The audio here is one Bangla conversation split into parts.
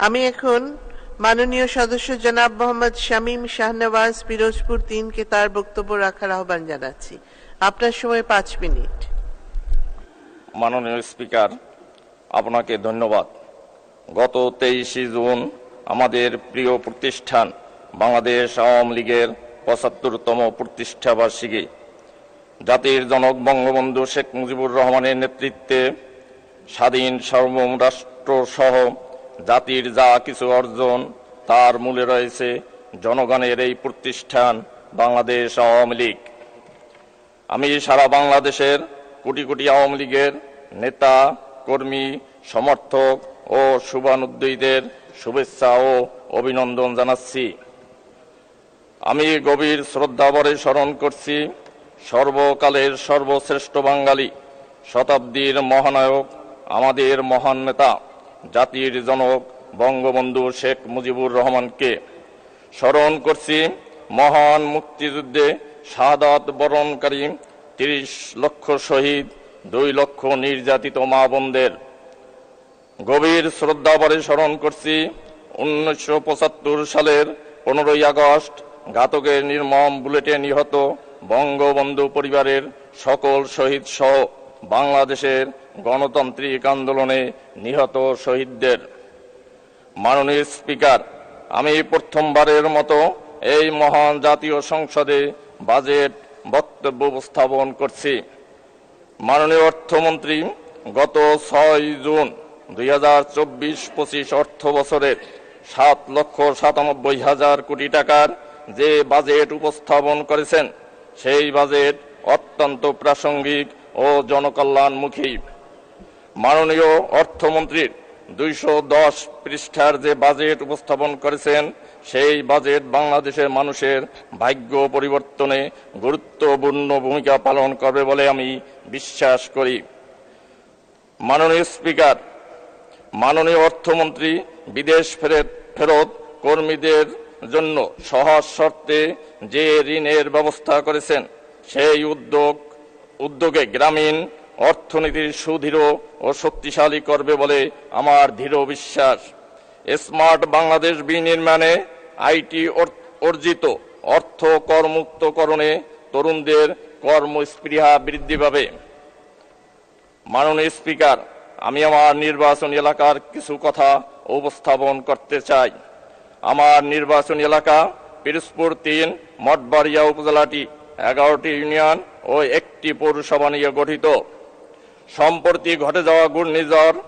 আমি এখন মাননীয় সদস্য জনাব মোহাম্মদ শামীম শাহনওয়াজ পিরোজপুর 3 কে তার বক্তব্য রাখার আহ্বান জানাচ্ছি। আপনার সময় 5 মিনিট। মাননীয় স্পিকার, আপনাকে ধন্যবাদ। গত 23 জুন আমাদের প্রিয় প্রতিষ্ঠান বাংলাদেশ আওয়ামী লীগের ৭৫তম প্রতিষ্ঠাবার্ষিকী। জাতির জনক বঙ্গবন্ধু শেখ মুজিবুর রহমানের নেতৃত্বে স্বাধীন সার্বভৌম রাষ্ট্র সহ জাতির যা কিছু অর্জন, তার মূলে রয়েছে জনগণের এই প্রতিষ্ঠান বাংলাদেশ আওয়ামী লীগ। আমি সারা বাংলাদেশের কোটি কোটি আওয়ামী লীগের নেতা, কর্মী, সমর্থক ও শুভানুদ্দয়ীদের শুভেচ্ছা ও অভিনন্দন জানাচ্ছি। আমি গভীর শ্রদ্ধাভরে স্মরণ করছি সর্বকালের সর্বশ্রেষ্ঠ বাঙালি, শতাব্দীর মহানায়ক, আমাদের মহান নেতা, জাতির জনক বঙ্গবন্ধু শেখ মুজিবুর রহমানকে। স্মরণ করছি মহান মুক্তিযুদ্ধে শাহাদাত বরণকারী ৩০ লক্ষ শহীদ, 2 লক্ষ নির্যাতিত মা বোনদের। গভীর শ্রদ্ধাভরে স্মরণ করছি 1975 সালের 15ই আগস্ট ঘাতকের নির্মম বুলেটে নিহত বঙ্গবন্ধু পরিবারের সকল শহীদ সহ বাংলাদেশের গণতান্ত্রিক আন্দোলনে নিহত শহীদদের। মাননীয় স্পিকার, আমি প্রথমবারের মতো এই মহান জাতীয় সংসদে বাজেট বক্তব্য উপস্থাপন করছি। মাননীয় অর্থমন্ত্রী গত 6 জুন 2024-25 অর্থ বছরের 7,97,000 কোটি টাকার যে বাজেট উপস্থাপন করেছেন, সেই বাজেট অত্যন্ত প্রাসঙ্গিক ও জনকল্যাণমুখী। মাননীয় অর্থমন্ত্রীর 210 পৃষ্ঠার যে বাজেট উপস্থাপন করেছেন, সেই বাজেট বাংলাদেশের মানুষের ভাগ্য পরিবর্তনে গুরুত্বপূর্ণ ভূমিকা পালন করবে বলে আমি বিশ্বাস করি। মাননীয় স্পিকার, মাননীয় অর্থমন্ত্রী বিদেশ ফেরত কর্মীদের জন্য সহজ শর্তে যে ঋণের ব্যবস্থা করেছেন, সেই উদ্যোগে গ্রামীণ অর্থনীতির সুদৃঢ় ও শক্তিশালী করবে বলে আমার দৃঢ় বিশ্বাস। স্মার্ট বাংলাদেশ বিনির্মাণে আইটি অর্জিত অর্থ করমুক্তকরণে তরুণদের কর্মস্পৃহা বৃদ্ধি পাবে। মাননীয় স্পিকার, আমি আমার নির্বাচনী এলাকার কিছু কথা উপস্থাপন করতে চাই। আমার নির্বাচনী এলাকা পিরোজপুর 3 মঠবাড়িয়া উপজেলাটি 11টি ইউনিয়ন ও 1টি পৌরসভা নিয়ে গঠিত। সম্প্রতি ঘটে যাওয়া ঘূর্ণিঝড়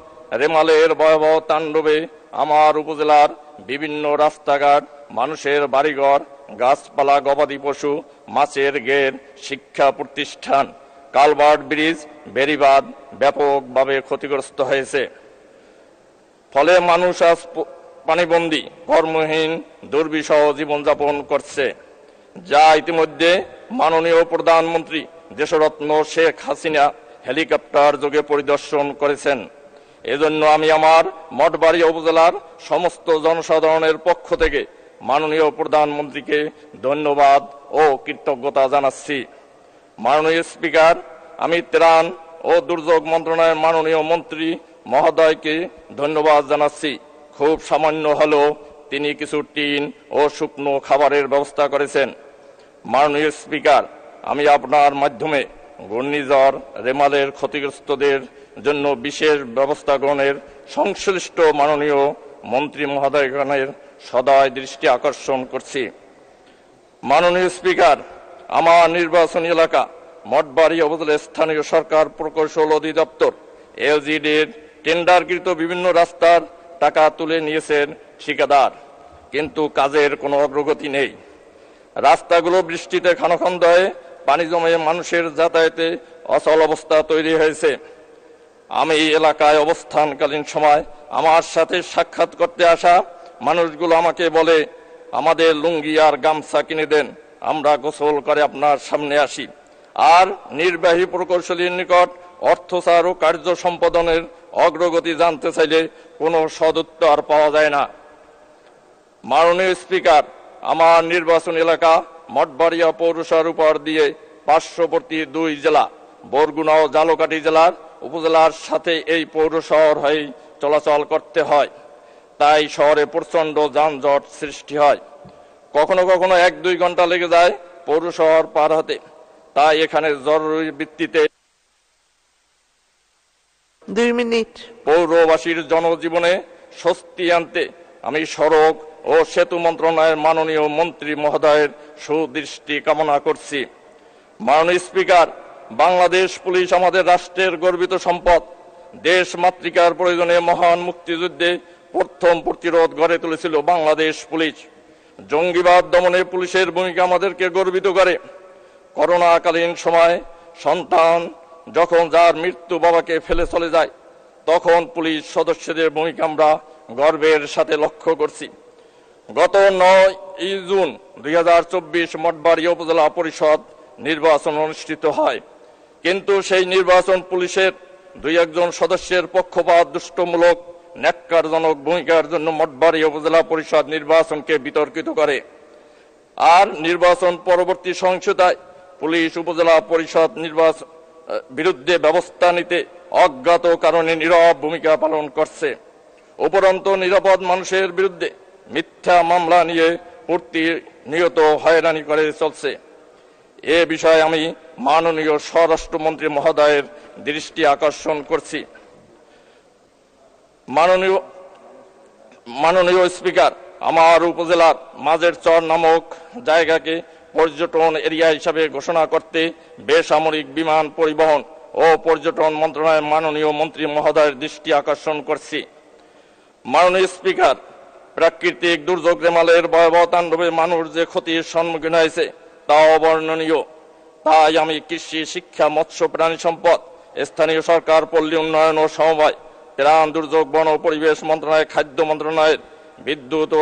রেমালের ভয়াবহ তাণ্ডবে আমার উপজেলার বিভিন্ন রাস্তাঘাট, মানুষের বাড়িঘর, গাছপালা, গবাদি পশু, মাছের ঘের, শিক্ষা প্রতিষ্ঠান, কালভার্ট, ব্রিজ, বেড়িবাঁধ ব্যাপকভাবে ক্ষতিগ্রস্ত হয়েছে। ফলে মানুষ আজ পানিবন্দী, কর্মহীন, দুর্বিষহ জীবনযাপন করছে, যা ইতিমধ্যে মাননীয় প্রধানমন্ত্রী দেশরত্ন শেখ হাসিনা হেলিকপ্টার যোগে পরিদর্শন করেছেন। এজন্য আমি আমার মঠবাড়িয়া উপজেলার সমস্ত জনসাধারণের পক্ষ থেকে মাননীয় প্রধানমন্ত্রীকে ধন্যবাদ ও কৃতজ্ঞতা জানাচ্ছি। মাননীয় স্পিকার, আমি ত্রাণ ও দুর্যোগ মন্ত্রণালয়ের মাননীয় মন্ত্রী মহোদয়কে ধন্যবাদ জানাচ্ছি। খুব সামান্য হলেও তিনি কিছু টিন ও শুকনো খাবারের ব্যবস্থা করেছেন। মাননীয় স্পিকার, আমি আপনার মাধ্যমে ঘূর্ণিঝড় রেমালের ক্ষতিগ্রস্তদের জন্য বিশেষ ব্যবস্থা গ্রহণের সংশ্লিষ্ট মাননীয় মন্ত্রী মহোদয়গণের সদয় দৃষ্টি আকর্ষণ করছি। মাননীয় স্পিকার, আমার নির্বাচনী এলাকা মঠবাড়িয়া উপজেলার স্থানীয় সরকার প্রকৌশল অধিদপ্তর এলজিডির টেন্ডারকৃত বিভিন্ন রাস্তার টাকা তুলে নিয়েছেন ঠিকাদার, কিন্তু কাজের কোনো অগ্রগতি নেই। রাস্তাগুলো বৃষ্টিতে খানাখন্দ হয়ে পানি জমে মানুষের যাতায়াতে অচল অবস্থা তৈরি হয়েছে। আমি এই এলাকায় অবস্থানকালীন সময় আমার সাথে সাক্ষাৎ করতে আসা মানুষগুলো আমাকে বলে, আমাদের লুঙ্গি আর গামছা কিনে দেন, আমরা গোসল করে আপনার সামনে আসি। আর নির্বাহী প্রকৌশলীর নিকট অর্থসার ও কার্য সম্পাদনের অগ্রগতি জানতে চাইলে কোনো সদুত্তর পাওয়া যায় না। মাননীয় স্পিকার, আমার নির্বাচন এলাকা মঠবাড়িয়া পৌরসভার উপর দিয়ে পার্শ্ববর্তী 2 জেলা বরগুনা ও ঝালকাঠি জেলার উপজেলার সাথে এই পৌর শহর হয়ে চলাচল করতে হয়। তাই শহরে প্রচন্ড যানজট সৃষ্টি হয়। কখনো কখনো 1-2 ঘন্টা লেগে যায় পৌর শহর পার হতে। তাই এখানে জরুরি ভিত্তিতে 2 মিনিট। পৌরবাসীর জনজীবনে স্বস্তি আনতে আমি সড়ক ও সেতু মন্ত্রণালয়ের মাননীয় মন্ত্রী মহোদয়ের সুদৃষ্টি কামনা করছি। মাননীয় স্পিকার, বাংলাদেশ পুলিশ আমাদের রাষ্ট্রের গর্বিত সম্পদ। দেশ মাতৃকার প্রয়োজনে মহান মুক্তিযুদ্ধে প্রথম প্রতিরোধ গড়ে তুলেছিল বাংলাদেশ পুলিশ। জঙ্গিবাদ দমনে পুলিশের ভূমিকা আমাদেরকে গর্বিত করে। করোনাকালীন সময় সন্তান যখন যার মৃত্যু বাবাকে ফেলে চলে যায়, তখন পুলিশ সদস্যদের ভূমিকা আমরা গর্বের সাথে লক্ষ্য করছি। গত 9 জুন 2024 মঠবাড়িয়া উপজেলা পরিষদ নির্বাচন অনুষ্ঠিত হয়, কিন্তু সেই নির্বাচন পুলিশের 2-1 সদস্যের পক্ষপাত দুষ্টমূলক ন্যাক্কারজনক ভূমিকার জন্য মঠবাড়িয়া উপজেলা পরিষদ নির্বাচনকে বিতর্কিত করে। আর নির্বাচন পরবর্তী সহিংসতায় পুলিশ উপজেলা পরিষদ নির্বাচন বিরুদ্ধে ব্যবস্থা নিতে অজ্ঞাত কারণে নীরব ভূমিকা পালন করছে। উপরন্তু নিরাপদ মানুষের বিরুদ্ধে মিথ্যা মামলা নিয়ে প্রতিনিয়ত হয়রানি করে চলছে। এ বিষয়ে আমি মাননীয় স্বরাষ্ট্রমন্ত্রী মহোদয়ের দৃষ্টি আকর্ষণ করছি। মাননীয় স্পিকার, আমার উপজেলার মাঝের চর নামক জায়গাকে পর্যটন এরিয়া হিসাবে ঘোষণা করতে বেসামরিক বিমান পরিবহন ও পর্যটন মন্ত্রণালয়ের মাননীয় মন্ত্রী মহোদয়ের দৃষ্টি আকর্ষণ করছি। মাননীয় স্পিকার, প্রাকৃতিক দুর্যোগ রেমালের ভয়াবহ তাণ্ডবে মানুষ যে ক্ষতির সম্মুখীন হয়েছে তা অবর্ণনীয়। তাই আমি কৃষি, শিক্ষা, মৎস্য, প্রাণী সম্পদ, স্থানীয় সরকার, পল্লী উন্নয়ন ও সমবায়, ত্রাণ, দুর্যোগ, বন ও পরিবেশ মন্ত্রণালয়, খাদ্য মন্ত্রণালয়ের, বিদ্যুৎ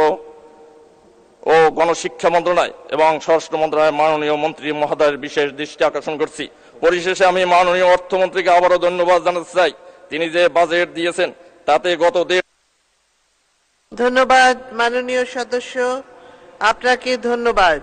ও গণশিক্ষা মন্ত্রণালয় এবং স্বরাষ্ট্র মন্ত্রণালয়ের মাননীয় মন্ত্রী মহোদয়ের বিশেষ দৃষ্টি আকর্ষণ করছি। পরিশেষে আমি মাননীয় অর্থমন্ত্রীকে আবারও ধন্যবাদ জানাতে চাই। তিনি যে বাজেট দিয়েছেন তাতে ধন্যবাদ মাননীয় সদস্য, আপনাকে ধন্যবাদ।